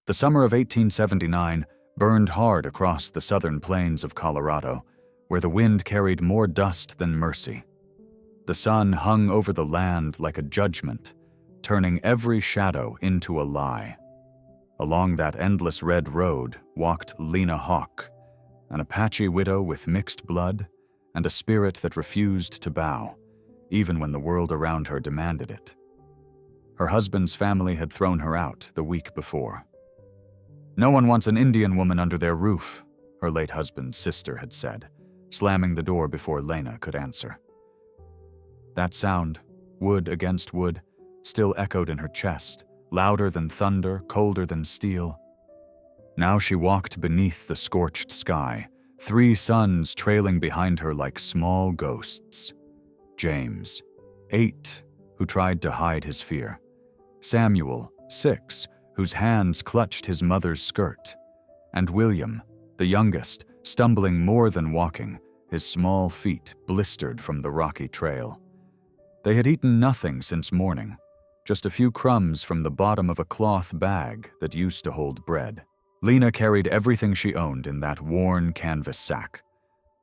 The summer of 1879 burned hard across the southern plains of Colorado, where the wind carried more dust than mercy. The sun hung over the land like a judgment, turning every shadow into a lie. Along that endless red road walked Lena Hawk, an Apache widow with mixed blood and a spirit that refused to bow, even when the world around her demanded it. Her husband's family had thrown her out the week before. "No one wants an Indian woman under their roof," her late husband's sister had said, slamming the door before Lena could answer. That sound, wood against wood, still echoed in her chest, louder than thunder, colder than steel. Now she walked beneath the scorched sky, 3 suns trailing behind her like small ghosts. James, 8, who tried to hide his fear. Samuel, 6, whose hands clutched his mother's skirt. And William, the youngest, stumbling more than walking, his small feet blistered from the rocky trail. They had eaten nothing since morning, just a few crumbs from the bottom of a cloth bag that used to hold bread. Lena carried everything she owned in that worn canvas sack.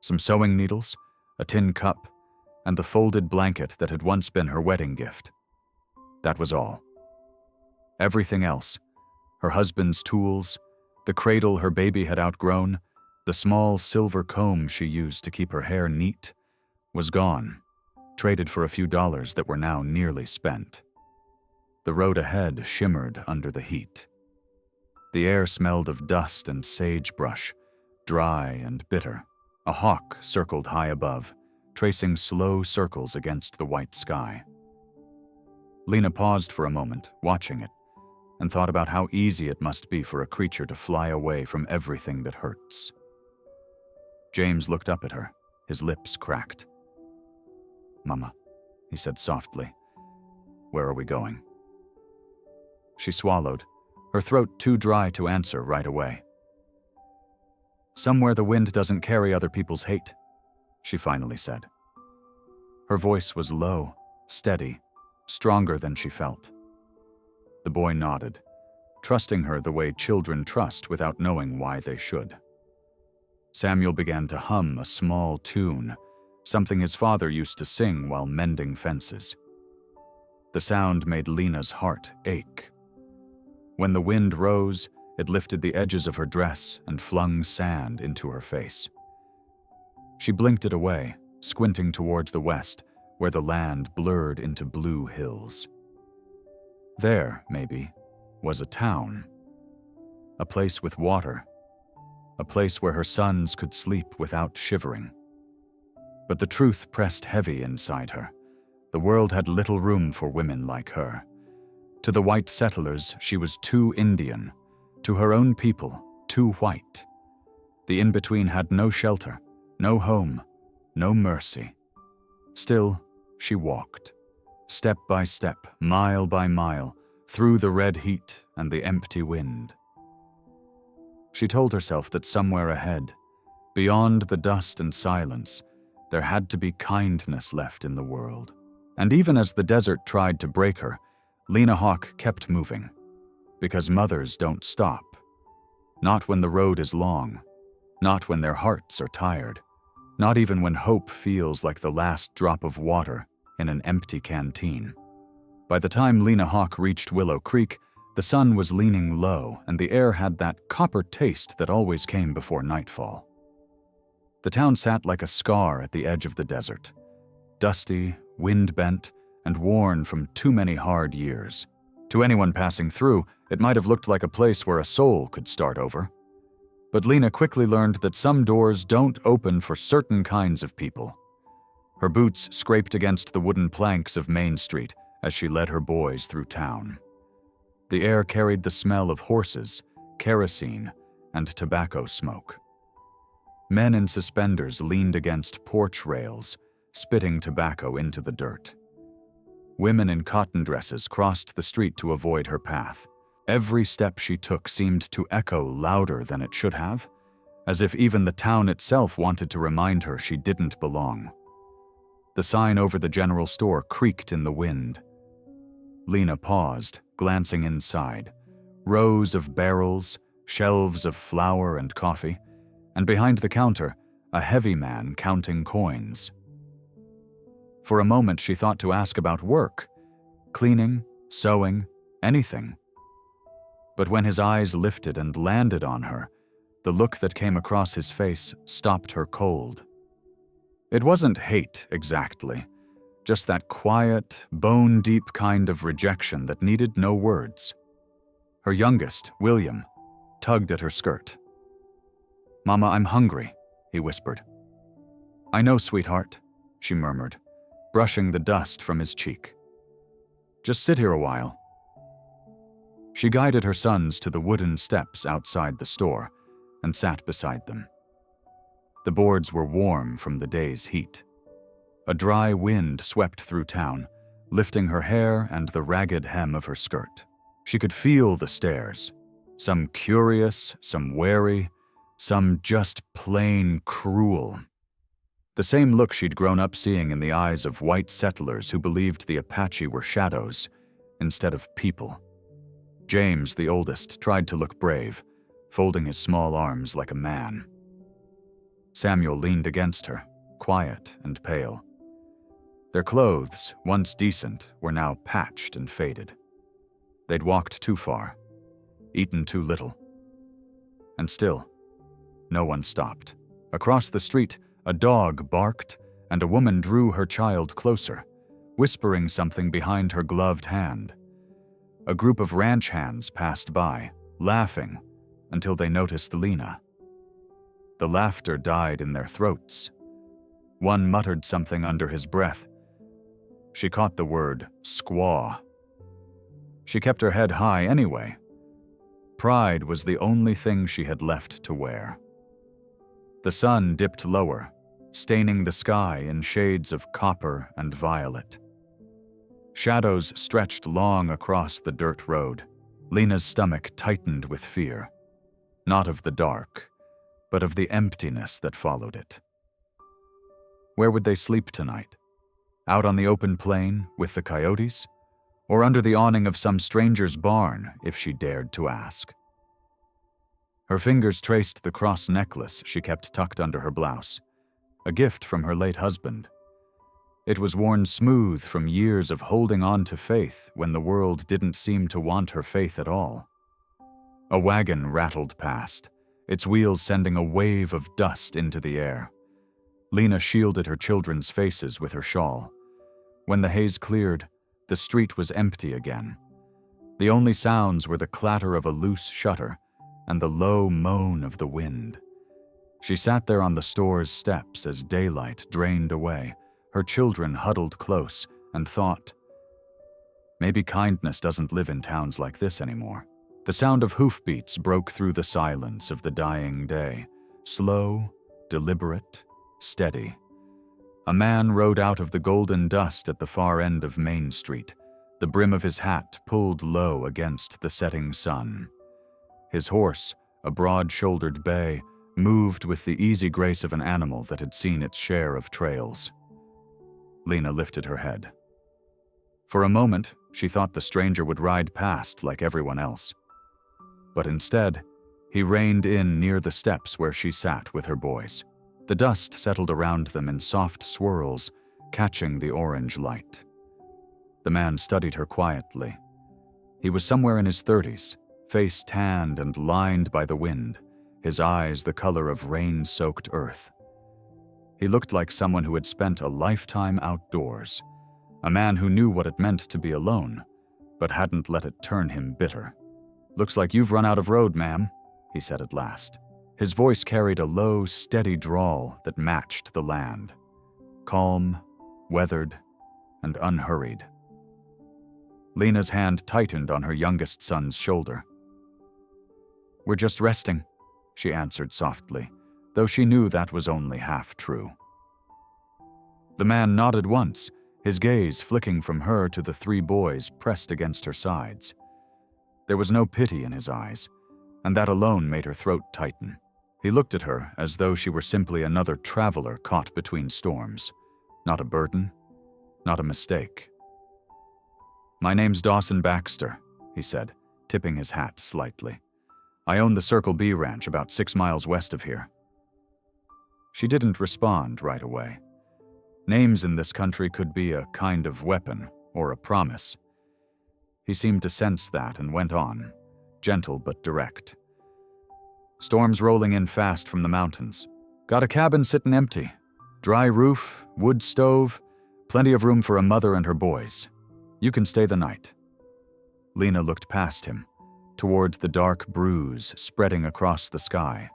Some sewing needles, a tin cup, and the folded blanket that had once been her wedding gift. That was all. Everything else, her husband's tools, the cradle her baby had outgrown, the small silver comb she used to keep her hair neat, was gone, traded for a few dollars that were now nearly spent. The road ahead shimmered under the heat. The air smelled of dust and sagebrush, dry and bitter. A hawk circled high above, tracing slow circles against the white sky. Lena paused for a moment, watching it, and thought about how easy it must be for a creature to fly away from everything that hurts. James looked up at her, his lips cracked. "Mama," he said softly, "where are we going?" She swallowed, her throat too dry to answer right away. "Somewhere the wind doesn't carry other people's hate," she finally said. Her voice was low, steady, stronger than she felt. The boy nodded, trusting her the way children trust without knowing why they should. Samuel began to hum a small tune, something his father used to sing while mending fences. The sound made Lena's heart ache. When the wind rose, it lifted the edges of her dress and flung sand into her face. She blinked it away, squinting towards the west, where the land blurred into blue hills. There, maybe, was a town. A place with water. A place where her sons could sleep without shivering. But the truth pressed heavy inside her. The world had little room for women like her. To the white settlers, she was too Indian. To her own people, too white. The in-between had no shelter, no home, no mercy. Still, she walked, step by step, mile by mile, through the red heat and the empty wind. She told herself that somewhere ahead, beyond the dust and silence, there had to be kindness left in the world. And even as the desert tried to break her, Lena Hawk kept moving. Because mothers don't stop. Not when the road is long. Not when their hearts are tired. Not even when hope feels like the last drop of water in an empty canteen. By the time Lena Hawk reached Willow Creek, the sun was leaning low and the air had that copper taste that always came before nightfall. The town sat like a scar at the edge of the desert. Dusty, wind-bent, and worn from too many hard years. To anyone passing through, it might have looked like a place where a soul could start over. But Lena quickly learned that some doors don't open for certain kinds of people. Her boots scraped against the wooden planks of Main Street as she led her boys through town. The air carried the smell of horses, kerosene, and tobacco smoke. Men in suspenders leaned against porch rails, spitting tobacco into the dirt. Women in cotton dresses crossed the street to avoid her path. Every step she took seemed to echo louder than it should have, as if even the town itself wanted to remind her she didn't belong. The sign over the general store creaked in the wind. Lena paused, glancing inside, rows of barrels, shelves of flour and coffee, and behind the counter, a heavy man counting coins. For a moment she thought to ask about work, cleaning, sewing, anything. But when his eyes lifted and landed on her, the look that came across his face stopped her cold. It wasn't hate exactly, just that quiet, bone-deep kind of rejection that needed no words. Her youngest, William, tugged at her skirt. "Mama, I'm hungry," he whispered. "I know, sweetheart," she murmured, brushing the dust from his cheek. "Just sit here a while." She guided her sons to the wooden steps outside the store and sat beside them. The boards were warm from the day's heat. A dry wind swept through town, lifting her hair and the ragged hem of her skirt. She could feel the stares, some curious, some wary, some just plain cruel. The same look she'd grown up seeing in the eyes of white settlers who believed the Apache were shadows instead of people. James, the oldest, tried to look brave, folding his small arms like a man. Samuel leaned against her, quiet and pale. Their clothes, once decent, were now patched and faded. They'd walked too far, eaten too little. And still, no one stopped. Across the street, a dog barked, and a woman drew her child closer, whispering something behind her gloved hand. A group of ranch hands passed by, laughing, until they noticed Lena. The laughter died in their throats. One muttered something under his breath. She caught the word squaw. She kept her head high anyway. Pride was the only thing she had left to wear. The sun dipped lower, staining the sky in shades of copper and violet. Shadows stretched long across the dirt road. Lena's stomach tightened with fear, not of the dark, but of the emptiness that followed it. Where would they sleep tonight? Out on the open plain with the coyotes? Or under the awning of some stranger's barn, if she dared to ask? Her fingers traced the cross necklace she kept tucked under her blouse, a gift from her late husband. It was worn smooth from years of holding on to faith when the world didn't seem to want her faith at all. A wagon rattled past, its wheels sending a wave of dust into the air. Lena shielded her children's faces with her shawl. When the haze cleared, the street was empty again. The only sounds were the clatter of a loose shutter and the low moan of the wind. She sat there on the store's steps as daylight drained away, her children huddled close, and thought, maybe kindness doesn't live in towns like this anymore. The sound of hoofbeats broke through the silence of the dying day, slow, deliberate, steady. A man rode out of the golden dust at the far end of Main Street, the brim of his hat pulled low against the setting sun. His horse, a broad-shouldered bay, moved with the easy grace of an animal that had seen its share of trails. Lena lifted her head. For a moment, she thought the stranger would ride past like everyone else. But instead, he reined in near the steps where she sat with her boys. The dust settled around them in soft swirls, catching the orange light. The man studied her quietly. He was somewhere in his 30s, face tanned and lined by the wind, his eyes the color of rain-soaked earth. He looked like someone who had spent a lifetime outdoors, a man who knew what it meant to be alone, but hadn't let it turn him bitter. "Looks like you've run out of road, ma'am," he said at last. His voice carried a low, steady drawl that matched the land, calm, weathered, and unhurried. Lena's hand tightened on her youngest son's shoulder. "We're just resting," she answered softly, though she knew that was only half true. The man nodded once, his gaze flicking from her to the 3 boys pressed against her sides. There was no pity in his eyes, and that alone made her throat tighten. He looked at her as though she were simply another traveler caught between storms, not a burden, not a mistake. "My name's Dawson Baxter," he said, tipping his hat slightly. "I own the Circle B ranch about 6 miles west of here." She didn't respond right away. Names in this country could be a kind of weapon or a promise. He seemed to sense that and went on, gentle but direct. "Storm's rolling in fast from the mountains. Got a cabin sitting empty. Dry roof, wood stove, plenty of room for a mother and her boys. You can stay the night." Lena looked past him, toward the dark bruise spreading across the sky.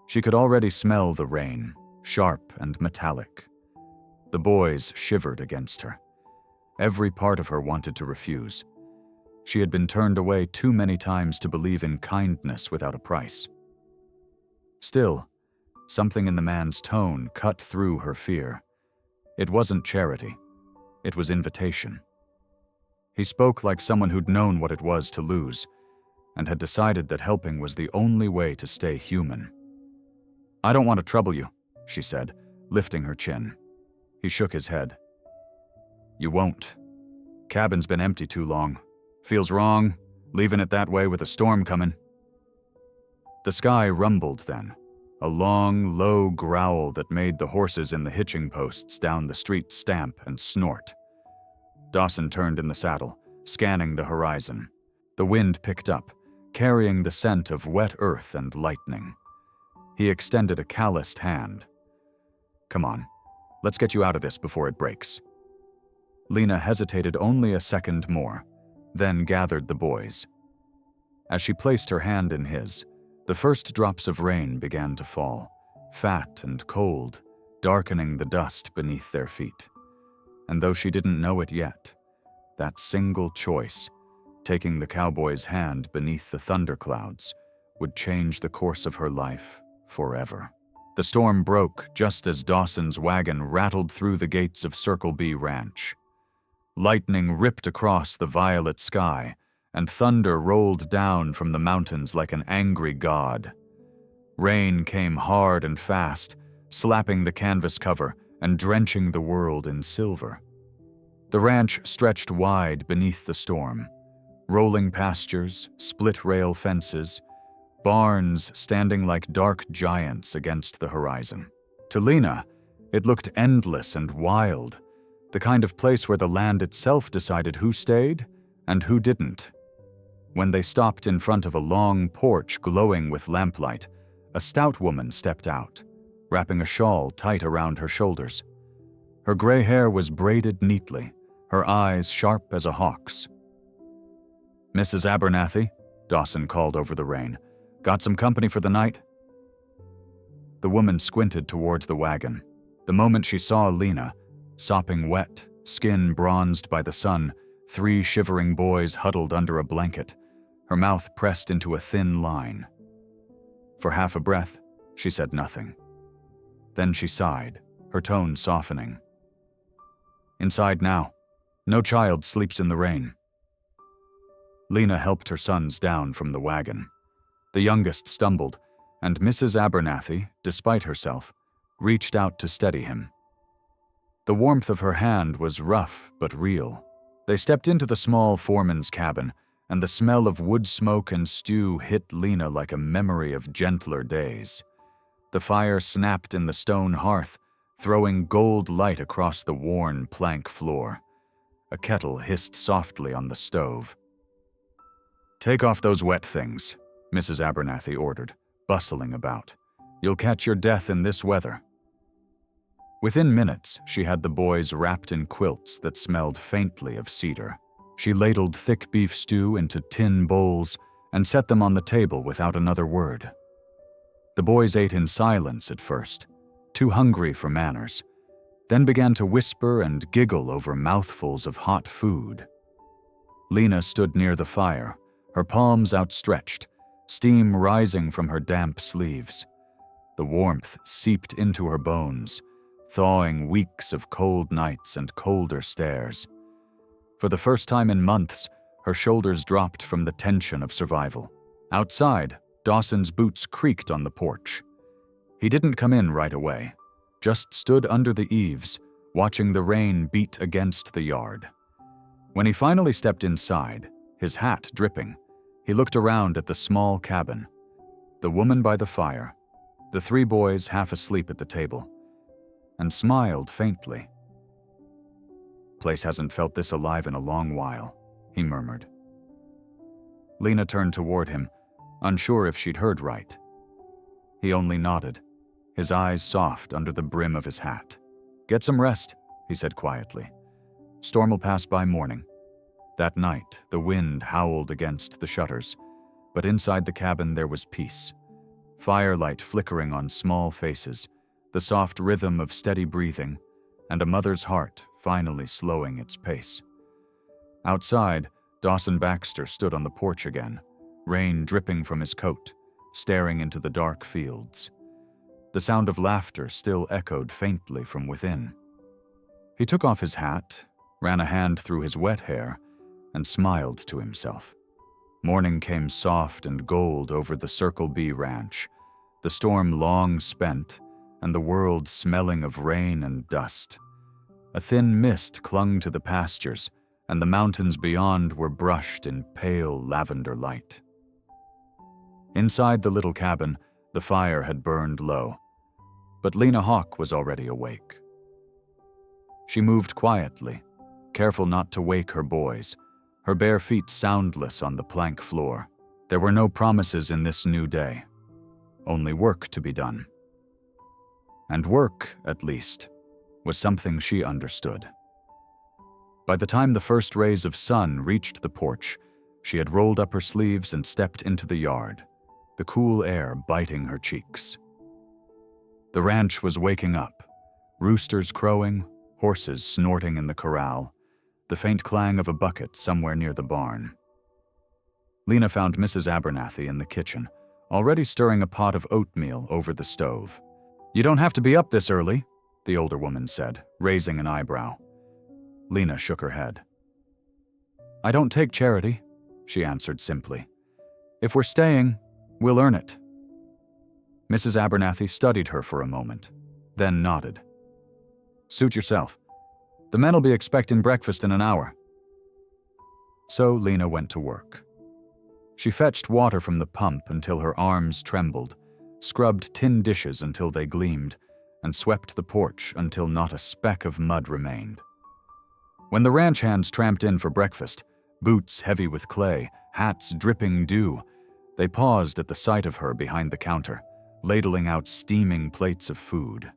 She could already smell the rain, sharp and metallic. The boys shivered against her. Every part of her wanted to refuse. She had been turned away too many times to believe in kindness without a price. Still, something in the man's tone cut through her fear. It wasn't charity. It was invitation. He spoke like someone who'd known what it was to lose, and had decided that helping was the only way to stay human. "I don't want to trouble you," she said, lifting her chin. He shook his head. "You won't. Cabin's been empty too long. Feels wrong, leaving it that way with a storm coming." The sky rumbled then, a long, low growl that made the horses in the hitching posts down the street stamp and snort. Dawson turned in the saddle, scanning the horizon. The wind picked up, carrying the scent of wet earth and lightning. He extended a calloused hand. "Come on, let's get you out of this before it breaks." Lena hesitated only a second more, then gathered the boys. As she placed her hand in his, the first drops of rain began to fall, fat and cold, darkening the dust beneath their feet. And though she didn't know it yet, that single choice, taking the cowboy's hand beneath the thunderclouds, would change the course of her life forever. The storm broke just as Dawson's wagon rattled through the gates of Circle B Ranch. Lightning ripped across the violet sky, and thunder rolled down from the mountains like an angry god. Rain came hard and fast, slapping the canvas cover and drenching the world in silver. The ranch stretched wide beneath the storm. Rolling pastures, split-rail fences, barns standing like dark giants against the horizon. To Lena, it looked endless and wild, the kind of place where the land itself decided who stayed and who didn't. When they stopped in front of a long porch glowing with lamplight, a stout woman stepped out, wrapping a shawl tight around her shoulders. Her gray hair was braided neatly, her eyes sharp as a hawk's. "Mrs. Abernathy," Dawson called over the rain, "got some company for the night?" The woman squinted toward the wagon. The moment she saw Lena, sopping wet, skin bronzed by the sun, 3 shivering boys huddled under a blanket, her mouth pressed into a thin line. For half a breath, she said nothing. Then she sighed, her tone softening. "Inside now. No child sleeps in the rain." Lena helped her sons down from the wagon. The youngest stumbled, and Mrs. Abernathy, despite herself, reached out to steady him. The warmth of her hand was rough but real. They stepped into the small foreman's cabin, and the smell of wood smoke and stew hit Lena like a memory of gentler days. The fire snapped in the stone hearth, throwing gold light across the worn plank floor. A kettle hissed softly on the stove. "Take off those wet things," Mrs. Abernathy ordered, bustling about. "You'll catch your death in this weather." Within minutes, she had the boys wrapped in quilts that smelled faintly of cedar. She ladled thick beef stew into tin bowls and set them on the table without another word. The boys ate in silence at first, too hungry for manners, then began to whisper and giggle over mouthfuls of hot food. Lena stood near the fire, her palms outstretched, steam rising from her damp sleeves. The warmth seeped into her bones, thawing weeks of cold nights and colder stares. For the first time in months, her shoulders dropped from the tension of survival. Outside, Dawson's boots creaked on the porch. He didn't come in right away, just stood under the eaves, watching the rain beat against the yard. When he finally stepped inside, his hat dripping, He looked around at the small cabin, the woman by the fire, the 3 boys half asleep at the table, and smiled faintly. "Place hasn't felt this alive in a long while," he murmured. Lena turned toward him, unsure if she'd heard right. He only nodded, his eyes soft under the brim of his hat. "Get some rest," he said quietly. "Storm will pass by morning." That night, the wind howled against the shutters, but inside the cabin there was peace. Firelight flickering on small faces, the soft rhythm of steady breathing, and a mother's heart finally slowing its pace. Outside, Dawson Baxter stood on the porch again, rain dripping from his coat, staring into the dark fields. The sound of laughter still echoed faintly from within. He took off his hat, ran a hand through his wet hair, and smiled to himself. Morning came soft and gold over the Circle B ranch, the storm long spent, and the world smelling of rain and dust. A thin mist clung to the pastures, and the mountains beyond were brushed in pale lavender light. Inside the little cabin, the fire had burned low, but Lena Hawk was already awake. She moved quietly, careful not to wake her boys, her bare feet soundless on the plank floor. There were no promises in this new day, only work to be done. And work, at least, was something she understood. By the time the first rays of sun reached the porch, she had rolled up her sleeves and stepped into the yard, the cool air biting her cheeks. The ranch was waking up, roosters crowing, horses snorting in the corral, the faint clang of a bucket somewhere near the barn. Lena found Mrs. Abernathy in the kitchen, already stirring a pot of oatmeal over the stove. "You don't have to be up this early," the older woman said, raising an eyebrow. Lena shook her head. "I don't take charity," she answered simply. "If we're staying, we'll earn it." Mrs. Abernathy studied her for a moment, then nodded. "Suit yourself. The men'll be expecting breakfast in an hour." So Lena went to work. She fetched water from the pump until her arms trembled, scrubbed tin dishes until they gleamed, and swept the porch until not a speck of mud remained. When the ranch hands tramped in for breakfast, boots heavy with clay, hats dripping dew, they paused at the sight of her behind the counter, ladling out steaming plates of food.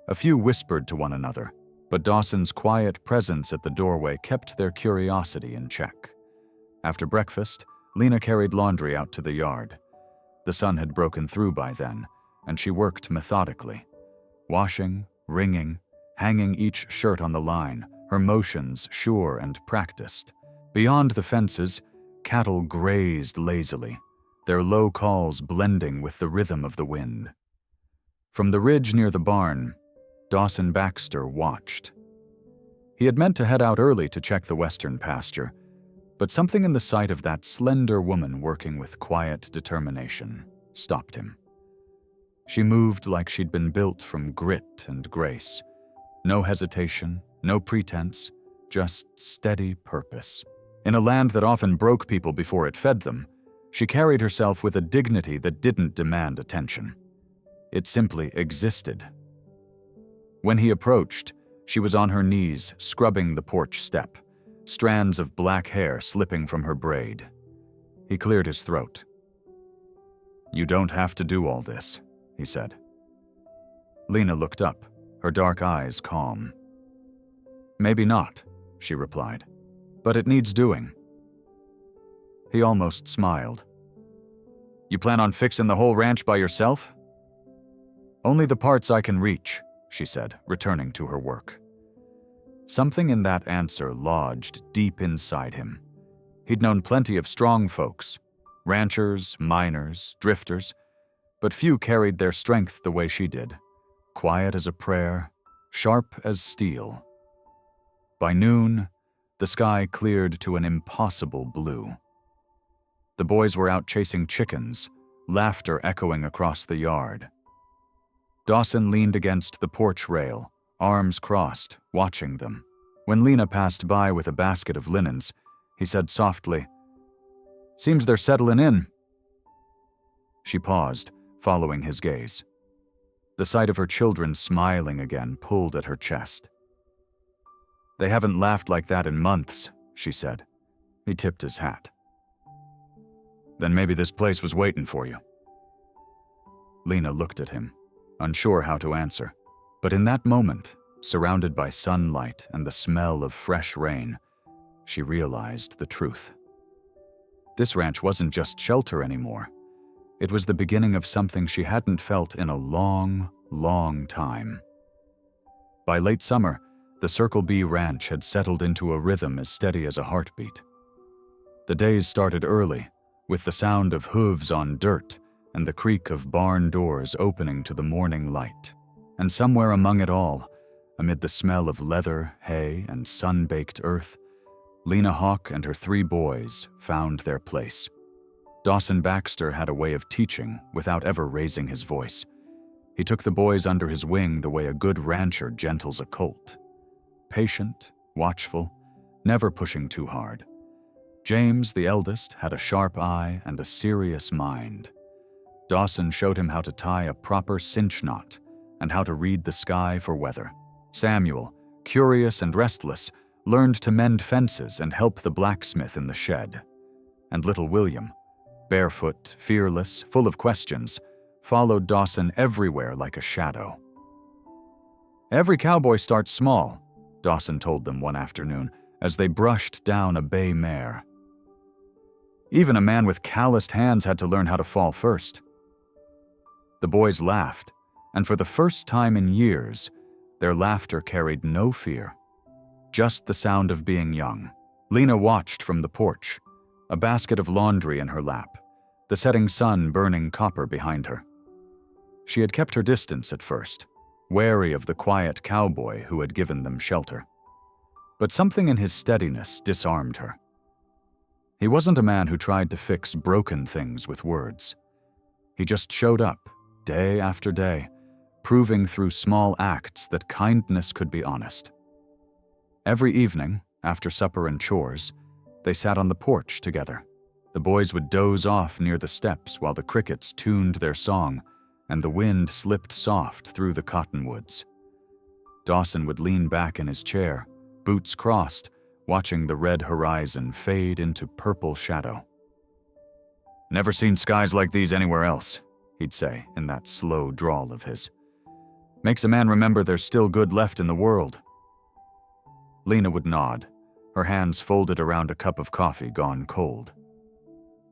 A few whispered to one another, but Dawson's quiet presence at the doorway kept their curiosity in check. After breakfast, Lena carried laundry out to the yard. The sun had broken through by then, and she worked methodically, washing, wringing, hanging each shirt on the line, her motions sure and practiced. Beyond the fences, cattle grazed lazily, their low calls blending with the rhythm of the wind. From the ridge near the barn, Dawson Baxter watched. He had meant to head out early to check the western pasture, but something in the sight of that slender woman working with quiet determination stopped him. She moved like she'd been built from grit and grace. No hesitation, no pretense, just steady purpose. In a land that often broke people before it fed them, she carried herself with a dignity that didn't demand attention. It simply existed. When he approached, she was on her knees, scrubbing the porch step, strands of black hair slipping from her braid. He cleared his throat. "You don't have to do all this," he said. Lena looked up, her dark eyes calm. "Maybe not," she replied, "but it needs doing." He almost smiled. "You plan on fixing the whole ranch by yourself?" "Only the parts I can reach," she said, returning to her work. Something in that answer lodged deep inside him. He'd known plenty of strong folks, ranchers, miners, drifters, but few carried their strength the way she did, quiet as a prayer, sharp as steel. By noon, the sky cleared to an impossible blue. The boys were out chasing chickens, laughter echoing across the yard. Dawson leaned against the porch rail, arms crossed, watching them. When Lena passed by with a basket of linens, he said softly, Seems they're settling in." She paused, following his gaze. The sight of her children smiling again pulled at her chest. "They haven't laughed like that in months," she said. He tipped his hat. "Then maybe this place was waiting for you." Lena looked at him, unsure how to answer. But in that moment, surrounded by sunlight and the smell of fresh rain, she realized the truth. This ranch wasn't just shelter anymore. It was the beginning of something she hadn't felt in a long, long time. By late summer, the Circle B ranch had settled into a rhythm as steady as a heartbeat. The days started early, with the sound of hooves on dirt and the creak of barn doors opening to the morning light. And somewhere among it all, amid the smell of leather, hay, and sun-baked earth, Lena Hawk and her 3 boys found their place. Dawson Baxter had a way of teaching without ever raising his voice. He took the boys under his wing the way a good rancher gentles a colt. Patient, watchful, never pushing too hard. James, the eldest, had a sharp eye and a serious mind. Dawson showed him how to tie a proper cinch knot and how to read the sky for weather. Samuel, curious and restless, learned to mend fences and help the blacksmith in the shed. And little William, barefoot, fearless, full of questions, followed Dawson everywhere like a shadow. "Every cowboy starts small," Dawson told them one afternoon as they brushed down a bay mare. "Even a man with calloused hands had to learn how to fall first." The boys laughed, and for the first time in years, their laughter carried no fear. Just the sound of being young. Lena watched from the porch, a basket of laundry in her lap, the setting sun burning copper behind her. She had kept her distance at first, wary of the quiet cowboy who had given them shelter. But something in his steadiness disarmed her. He wasn't a man who tried to fix broken things with words. He just showed up, day after day, proving through small acts that kindness could be honest. Every evening, after supper and chores, they sat on the porch together. The boys would doze off near the steps while the crickets tuned their song and the wind slipped soft through the cottonwoods. Dawson would lean back in his chair, boots crossed, watching the red horizon fade into purple shadow. "Never seen skies like these anywhere else," he'd say in that slow drawl of his. "Makes a man remember there's still good left in the world." Lena would nod, her hands folded around a cup of coffee gone cold.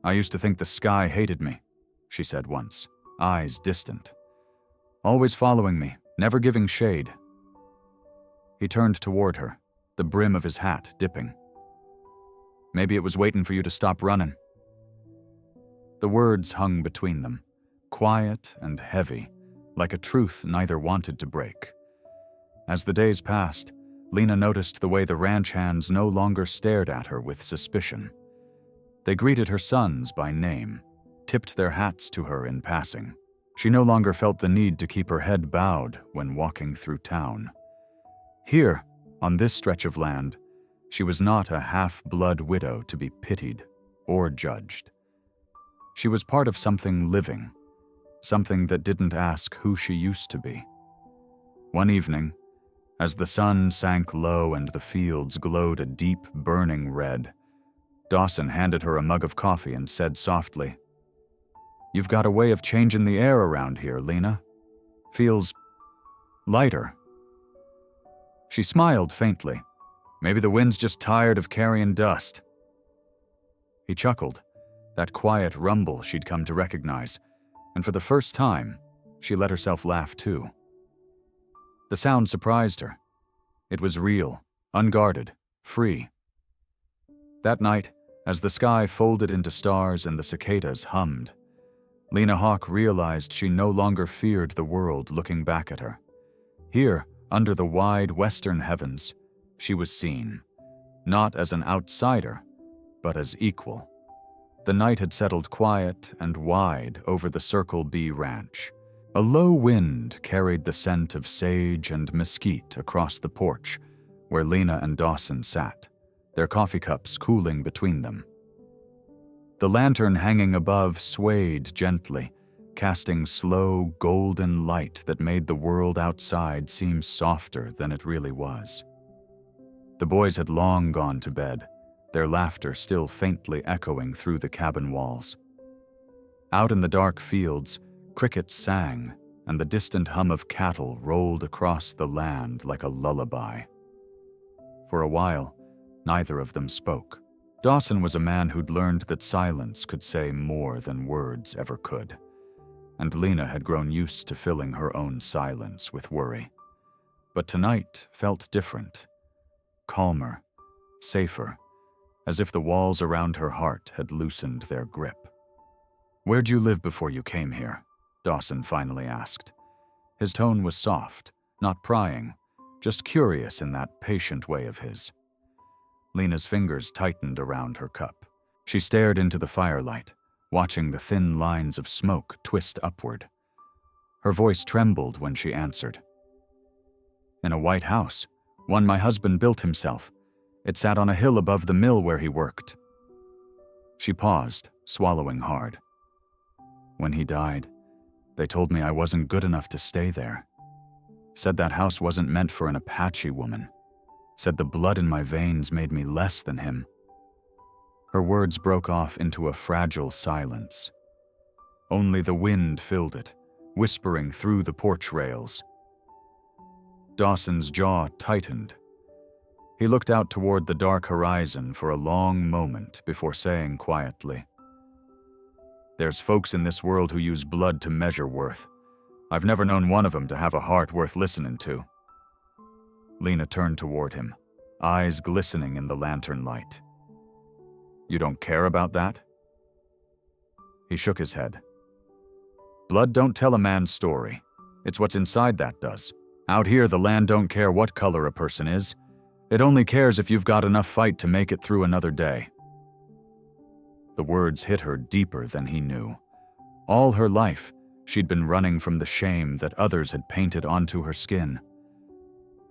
"I used to think the sky hated me," she said once, eyes distant. "Always following me, never giving shade." He turned toward her, the brim of his hat dipping. "Maybe it was waiting for you to stop running." The words hung between them, quiet and heavy, like a truth neither wanted to break. As the days passed, Lena noticed the way the ranch hands no longer stared at her with suspicion. They greeted her sons by name, tipped their hats to her in passing. She no longer felt the need to keep her head bowed when walking through town. Here, on this stretch of land, she was not a half-blood widow to be pitied or judged. She was part of something living, something that didn't ask who she used to be. One evening, as the sun sank low and the fields glowed a deep, burning red, Dawson handed her a mug of coffee and said softly, "You've got a way of changing the air around here, Lena. Feels lighter." She smiled faintly. "Maybe the wind's just tired of carrying dust." He chuckled, that quiet rumble she'd come to recognize, and for the first time, she let herself laugh too. The sound surprised her. It was real, unguarded, free. That night, as the sky folded into stars and the cicadas hummed, Lena Hawk realized she no longer feared the world looking back at her. Here, under the wide western heavens, she was seen, not as an outsider, but as equal. The night had settled quiet and wide over the Circle B ranch. A low wind carried the scent of sage and mesquite across the porch where Lena and Dawson sat, their coffee cups cooling between them. The lantern hanging above swayed gently, casting slow, golden light that made the world outside seem softer than it really was. The boys had long gone to bed, their laughter still faintly echoing through the cabin walls. Out in the dark fields, crickets sang, and the distant hum of cattle rolled across the land like a lullaby. For a while, neither of them spoke. Dawson was a man who'd learned that silence could say more than words ever could, and Lena had grown used to filling her own silence with worry. But tonight felt different, calmer, safer, as if the walls around her heart had loosened their grip. "Where'd you live before you came here?" Dawson finally asked. His tone was soft, not prying, just curious in that patient way of his. Lena's fingers tightened around her cup. She stared into the firelight, watching the thin lines of smoke twist upward. Her voice trembled when she answered. "In a white house, one my husband built himself. It sat on a hill above the mill where he worked." She paused, swallowing hard. "When he died, they told me I wasn't good enough to stay there. Said that house wasn't meant for an Apache woman. Said the blood in my veins made me less than him." Her words broke off into a fragile silence. Only the wind filled it, whispering through the porch rails. Dawson's jaw tightened. He looked out toward the dark horizon for a long moment before saying quietly, "There's folks in this world who use blood to measure worth. I've never known one of them to have a heart worth listening to." Lena turned toward him, eyes glistening in the lantern light. "You don't care about that?" He shook his head. "Blood don't tell a man's story. It's what's inside that does. Out here, the land don't care what color a person is. It only cares if you've got enough fight to make it through another day." The words hit her deeper than he knew. All her life, she'd been running from the shame that others had painted onto her skin.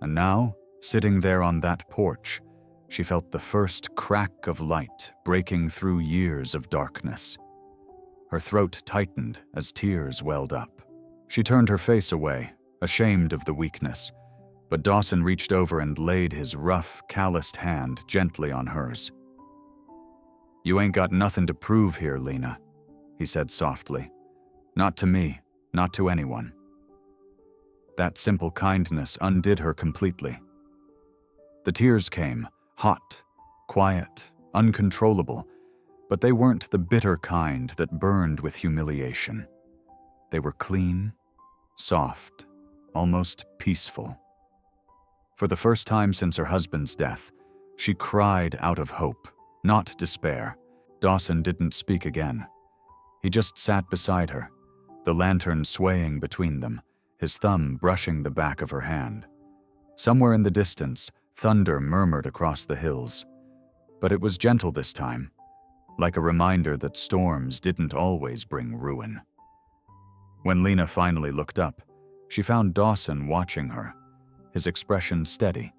And now, sitting there on that porch, she felt the first crack of light breaking through years of darkness. Her throat tightened as tears welled up. She turned her face away, ashamed of the weakness, but Dawson reached over and laid his rough, calloused hand gently on hers. "You ain't got nothing to prove here, Lena," he said softly. "Not to me, not to anyone." That simple kindness undid her completely. The tears came, hot, quiet, uncontrollable, but they weren't the bitter kind that burned with humiliation. They were clean, soft, almost peaceful. For the first time since her husband's death, she cried out of hope, not despair. Dawson didn't speak again. He just sat beside her, the lantern swaying between them, his thumb brushing the back of her hand. Somewhere in the distance, thunder murmured across the hills. But it was gentle this time, like a reminder that storms didn't always bring ruin. When Lena finally looked up, she found Dawson watching her, his expression steady,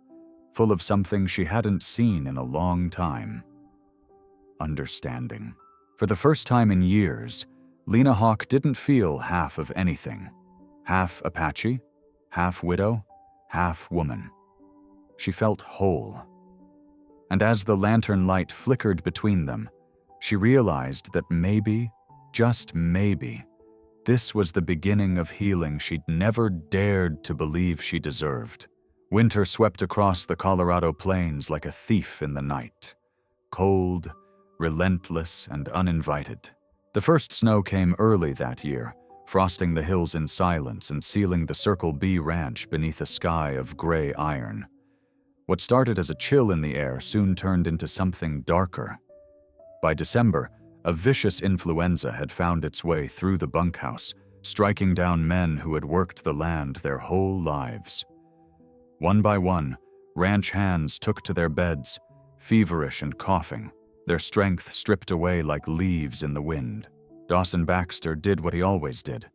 full of something she hadn't seen in a long time. Understanding. For the first time in years, Lena Hawke didn't feel half of anything. Half Apache, half widow, half woman. She felt whole. And as the lantern light flickered between them, she realized that maybe, just maybe, this was the beginning of healing she'd never dared to believe she deserved. Winter swept across the Colorado plains like a thief in the night. Cold, relentless, and uninvited. The first snow came early that year, frosting the hills in silence and sealing the Circle B ranch beneath a sky of gray iron. What started as a chill in the air soon turned into something darker. By December, a vicious influenza had found its way through the bunkhouse, striking down men who had worked the land their whole lives. One by one, ranch hands took to their beds, feverish and coughing, their strength stripped away like leaves in the wind. Dawson Baxter did what he always did,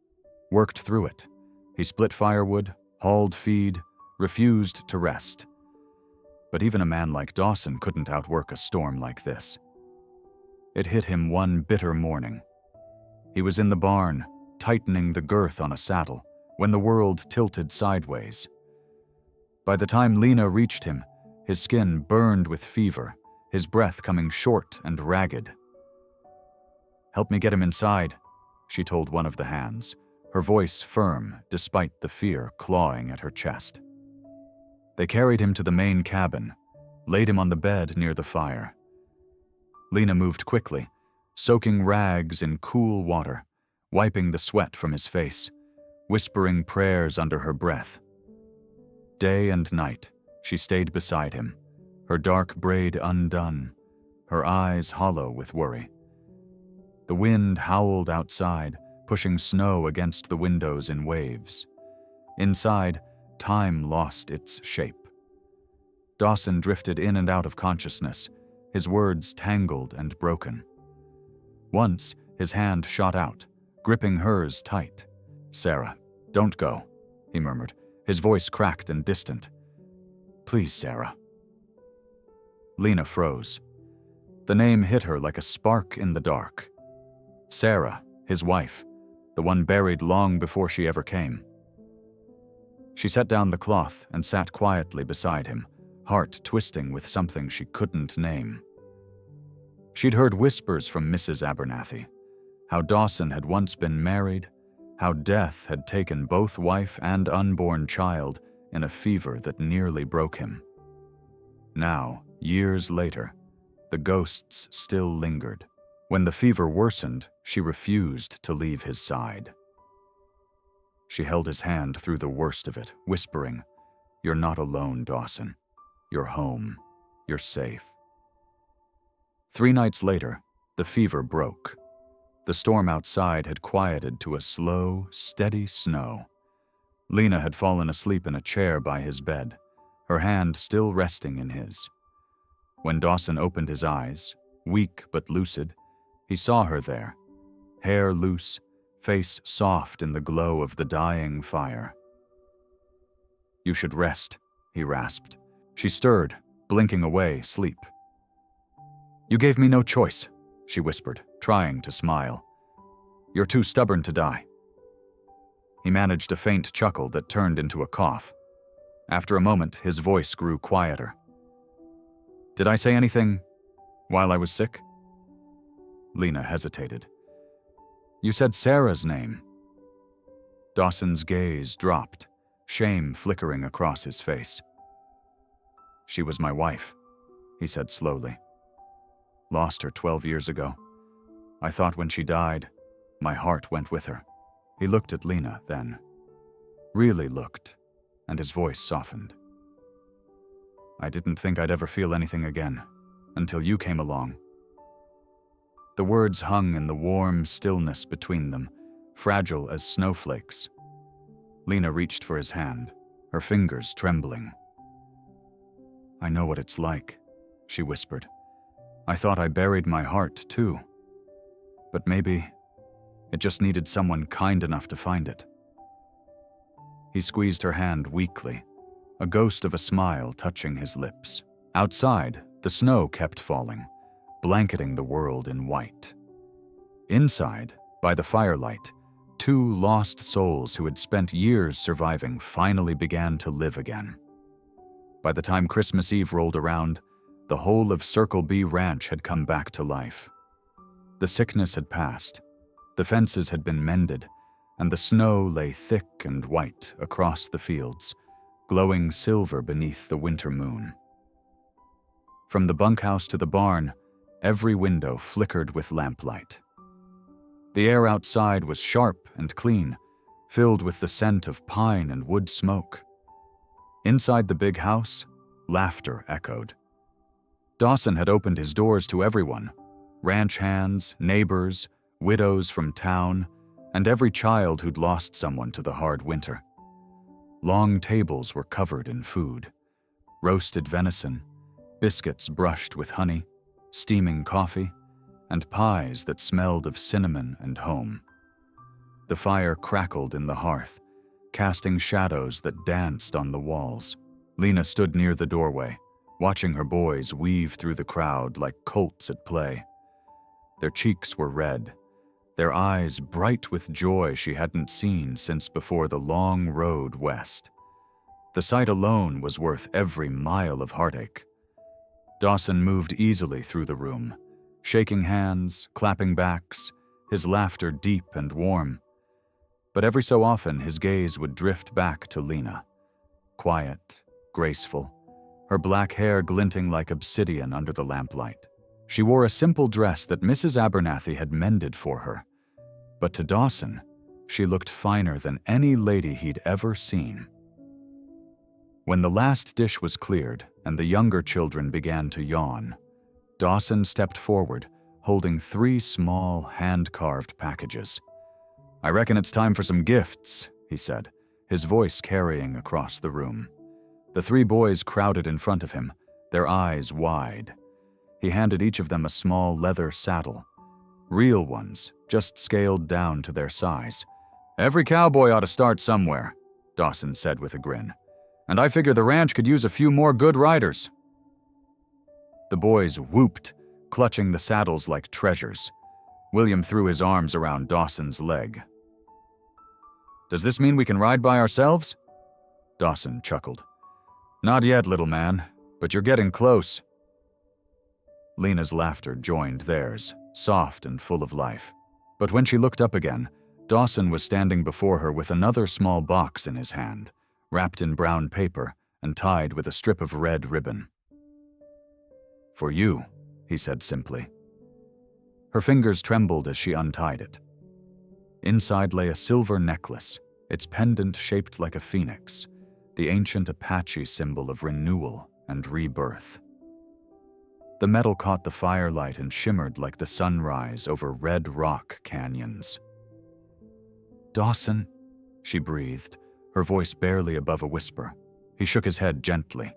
worked through it. He split firewood, hauled feed, refused to rest. But even a man like Dawson couldn't outwork a storm like this. It hit him one bitter morning. He was in the barn, tightening the girth on a saddle, when the world tilted sideways. By the time Lena reached him, his skin burned with fever, his breath coming short and ragged. "Help me get him inside," she told one of the hands, her voice firm despite the fear clawing at her chest. They carried him to the main cabin, laid him on the bed near the fire. Lena moved quickly, soaking rags in cool water, wiping the sweat from his face, whispering prayers under her breath. Day and night, she stayed beside him, her dark braid undone, her eyes hollow with worry. The wind howled outside, pushing snow against the windows in waves. Inside, time lost its shape. Dawson drifted in and out of consciousness, his words tangled and broken. Once, his hand shot out, gripping hers tight. "Sarah, don't go," he murmured, his voice cracked and distant. "Please, Sarah." Lena froze. The name hit her like a spark in the dark. Sarah, his wife, the one buried long before she ever came. She set down the cloth and sat quietly beside him, heart twisting with something she couldn't name. She'd heard whispers from Mrs. Abernathy, how Dawson had once been married, how death had taken both wife and unborn child in a fever that nearly broke him. Now, years later, the ghosts still lingered. When the fever worsened, she refused to leave his side. She held his hand through the worst of it, whispering, "You're not alone, Dawson. You're home. You're safe." 3 nights later, the fever broke. The storm outside had quieted to a slow, steady snow. Lena had fallen asleep in a chair by his bed, her hand still resting in his. When Dawson opened his eyes, weak but lucid, he saw her there, hair loose, face soft in the glow of the dying fire. "You should rest," he rasped. She stirred, blinking away sleep. "You gave me no choice," she whispered, trying to smile. "You're too stubborn to die." He managed a faint chuckle that turned into a cough. After a moment, his voice grew quieter. "Did I say anything while I was sick?" Lena hesitated. "You said Sarah's name." Dawson's gaze dropped, shame flickering across his face. "She was my wife," he said slowly. "Lost her 12 years ago. I thought when she died, my heart went with her." He looked at Lena then. Really looked, and his voice softened. "I didn't think I'd ever feel anything again, until you came along." The words hung in the warm stillness between them, fragile as snowflakes. Lena reached for his hand, her fingers trembling. "I know what it's like," she whispered. "I thought I buried my heart, too. But maybe it just needed someone kind enough to find it." He squeezed her hand weakly, a ghost of a smile touching his lips. Outside, the snow kept falling, blanketing the world in white. Inside, by the firelight, 2 lost souls who had spent years surviving finally began to live again. By the time Christmas Eve rolled around, the whole of Circle B Ranch had come back to life. The sickness had passed, the fences had been mended, and the snow lay thick and white across the fields, glowing silver beneath the winter moon. From the bunkhouse to the barn, every window flickered with lamplight. The air outside was sharp and clean, filled with the scent of pine and wood smoke. Inside the big house, laughter echoed. Dawson had opened his doors to everyone, ranch hands, neighbors, widows from town, and every child who'd lost someone to the hard winter. Long tables were covered in food, roasted venison, biscuits brushed with honey, steaming coffee, and pies that smelled of cinnamon and home. The fire crackled in the hearth, casting shadows that danced on the walls. Lena stood near the doorway, watching her boys weave through the crowd like colts at play. Their cheeks were red, their eyes bright with joy she hadn't seen since before the long road west. The sight alone was worth every mile of heartache. Dawson moved easily through the room, shaking hands, clapping backs, his laughter deep and warm. But every so often his gaze would drift back to Lena, quiet, graceful, her black hair glinting like obsidian under the lamplight. She wore a simple dress that Mrs. Abernathy had mended for her, but to Dawson, she looked finer than any lady he'd ever seen. When the last dish was cleared and the younger children began to yawn, Dawson stepped forward, holding 3 small, hand-carved packages. "I reckon it's time for some gifts," he said, his voice carrying across the room. The 3 boys crowded in front of him, their eyes wide. He handed each of them a small leather saddle. Real ones, just scaled down to their size. "Every cowboy ought to start somewhere," Dawson said with a grin. "And I figure the ranch could use a few more good riders." The boys whooped, clutching the saddles like treasures. William threw his arms around Dawson's leg. "Does this mean we can ride by ourselves?" Dawson chuckled. "Not yet, little man, but you're getting close." Lena's laughter joined theirs, soft and full of life. But when she looked up again, Dawson was standing before her with another small box in his hand, wrapped in brown paper and tied with a strip of red ribbon. "For you," he said simply. Her fingers trembled as she untied it. Inside lay a silver necklace, its pendant shaped like a phoenix, the ancient Apache symbol of renewal and rebirth. The metal caught the firelight and shimmered like the sunrise over red rock canyons. "Dawson," she breathed, her voice barely above a whisper. He shook his head gently.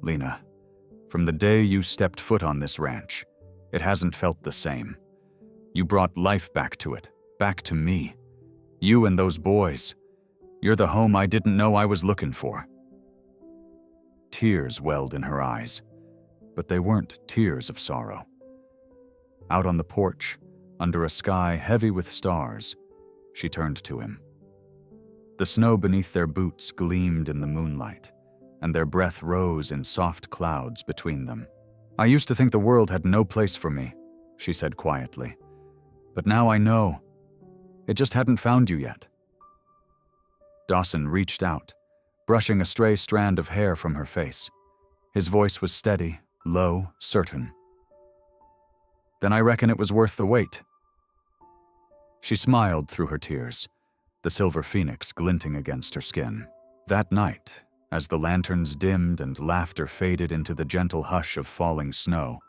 "Lena, from the day you stepped foot on this ranch, it hasn't felt the same. You brought life back to it, back to me. You and those boys. You're the home I didn't know I was looking for." Tears welled in her eyes, but they weren't tears of sorrow. Out on the porch, under a sky heavy with stars, she turned to him. The snow beneath their boots gleamed in the moonlight, and their breath rose in soft clouds between them. "I used to think the world had no place for me," she said quietly. "But now I know. It just hadn't found you yet." Dawson reached out, brushing a stray strand of hair from her face. His voice was steady, low, certain. "Then I reckon it was worth the wait." She smiled through her tears, the silver phoenix glinting against her skin. That night, as the lanterns dimmed and laughter faded into the gentle hush of falling snow,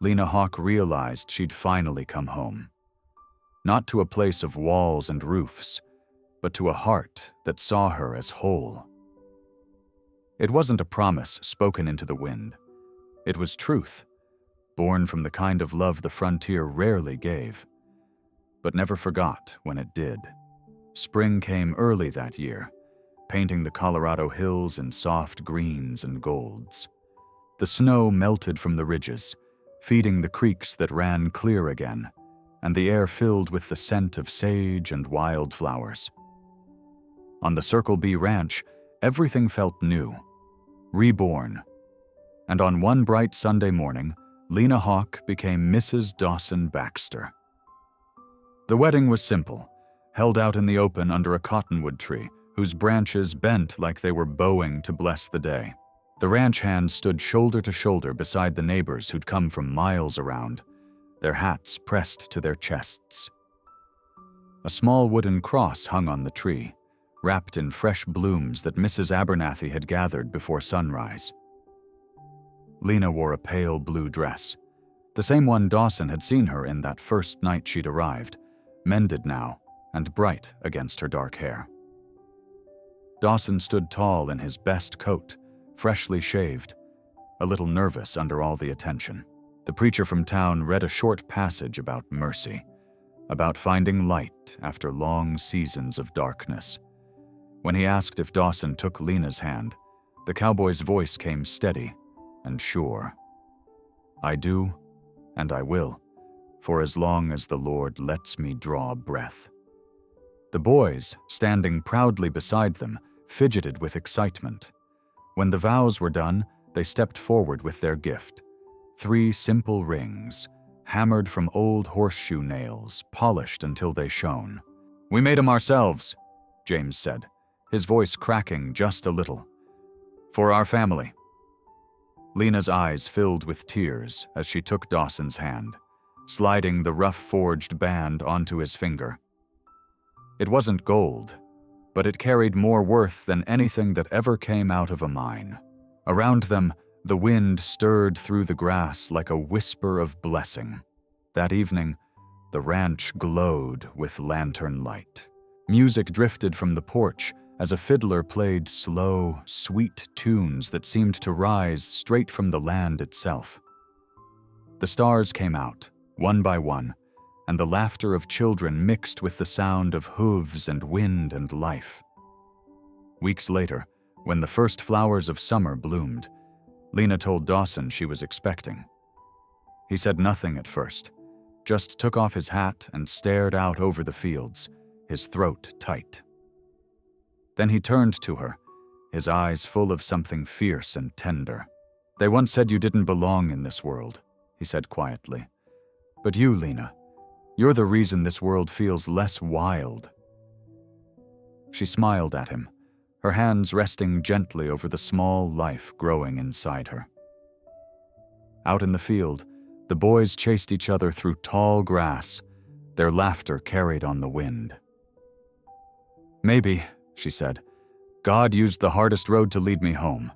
Lena Hawk realized she'd finally come home. Not to a place of walls and roofs, but to a heart that saw her as whole. It wasn't a promise spoken into the wind. It was truth, born from the kind of love the frontier rarely gave, but never forgot when it did. Spring came early that year, painting the Colorado hills in soft greens and golds. The snow melted from the ridges, feeding the creeks that ran clear again, and the air filled with the scent of sage and wildflowers. On the Circle B ranch, everything felt new, reborn. And on one bright Sunday morning, Lena Hawk became Mrs. Dawson Baxter. The wedding was simple, held out in the open under a cottonwood tree, whose branches bent like they were bowing to bless the day. The ranch hands stood shoulder to shoulder beside the neighbors who'd come from miles around, their hats pressed to their chests. A small wooden cross hung on the tree, wrapped in fresh blooms that Mrs. Abernathy had gathered before sunrise. Lena wore a pale blue dress, the same one Dawson had seen her in that first night she'd arrived, mended now and bright against her dark hair. Dawson stood tall in his best coat, freshly shaved, a little nervous under all the attention. The preacher from town read a short passage about mercy, about finding light after long seasons of darkness. When he asked if Dawson took Lena's hand, the cowboy's voice came steady and sure. "I do, and I will," for as long as the Lord lets me draw breath." The boys, standing proudly beside them, fidgeted with excitement. When the vows were done, they stepped forward with their gift. 3 simple rings, hammered from old horseshoe nails, polished until they shone. "We made 'em ourselves," James said, his voice cracking just a little. "For our family." Lena's eyes filled with tears as she took Dawson's hand, sliding the rough forged band onto his finger. It wasn't gold, but it carried more worth than anything that ever came out of a mine. Around them, the wind stirred through the grass like a whisper of blessing. That evening, the ranch glowed with lantern light. Music drifted from the porch as a fiddler played slow, sweet tunes that seemed to rise straight from the land itself. The stars came out, one by one, and the laughter of children mixed with the sound of hooves and wind and life. Weeks later, when the first flowers of summer bloomed, Lena told Dawson she was expecting. He said nothing at first, just took off his hat and stared out over the fields, his throat tight. Then he turned to her, his eyes full of something fierce and tender. "They once said you didn't belong in this world," he said quietly. "But you, Lena, you're the reason this world feels less wild." She smiled at him, her hands resting gently over the small life growing inside her. Out in the field, the boys chased each other through tall grass, their laughter carried on the wind. "Maybe," she said, "God used the hardest road to lead me home."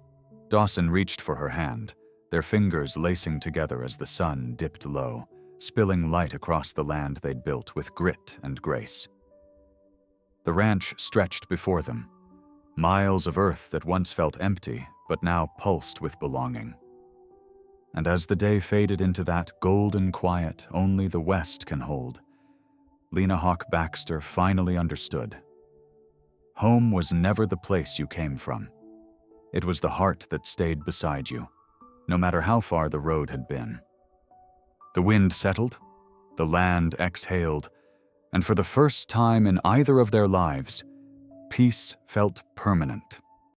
Dawson reached for her hand, their fingers lacing together as the sun dipped low, spilling light across the land they'd built with grit and grace. The ranch stretched before them, miles of earth that once felt empty but now pulsed with belonging. And as the day faded into that golden quiet only the West can hold, Lena Hawk Baxter finally understood. Home was never the place you came from. It was the heart that stayed beside you, no matter how far the road had been. The wind settled, the land exhaled, and for the first time in either of their lives, peace felt permanent.